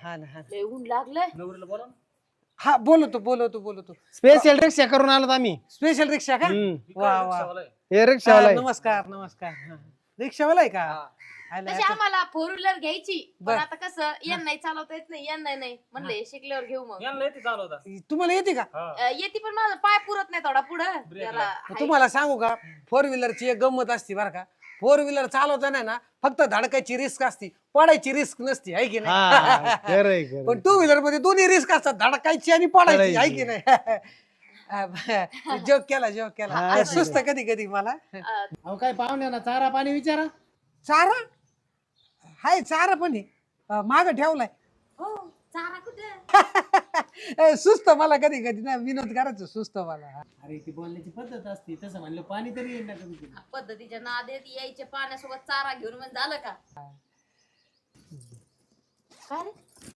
हा ना हा लय ऊन लागलंय. नवरीला बोला ना. हा बोलवतो स्पेशल रिक्षा करून आलो आम्ही. स्पेशल रिक्षा का वा वा रिक्षावाला आहे. हे रिक्षावाला आहे. नमस्कार रिक्षावाला आहे का आला तशी आता. आम्हाला फोर व्हीलर घ्यायची पण बर. आता कसं यांना चालवता येत नाही यांना नाही म्हणले शिकल्यावर घेऊ मग. यांना येते चालवता. तुम्हाला येते का हा. येते पण माझा पाय पुरत नाही थोडा पुढं त्याला मग तुम्हाला सांगू का फोर व्हीलरची एक गंमत असते बरं का. फोर व्हीलर चालवताना ना फक्त धडकायची रिस्क असते पडायची रिस्क नसती आहे की हा, नाही खरंय, खरंय. पण टू व्हीलर मध्ये दोन्ही रिस्क असतात धडकायची आणि पडायची आहे की नाही जोक केला हा, सुस्त कधी कधी मला अहो काय पाहुण्या ना चारा पाणी विचारा. चारा हाय चारा पण आहे माग ठेवलाय हो चारा कुठे सुस्त मला कधी कधी ना विनोद करायचं सुस्त मला अरे ती बोलण्याची पद्धत असते तसं म्हणलं पाणी तरी येईल ना कधी. पद्धतीच्या नादेत यायचे पाण्यासोबत चारा घेऊन म्हणजे झालं का काय रे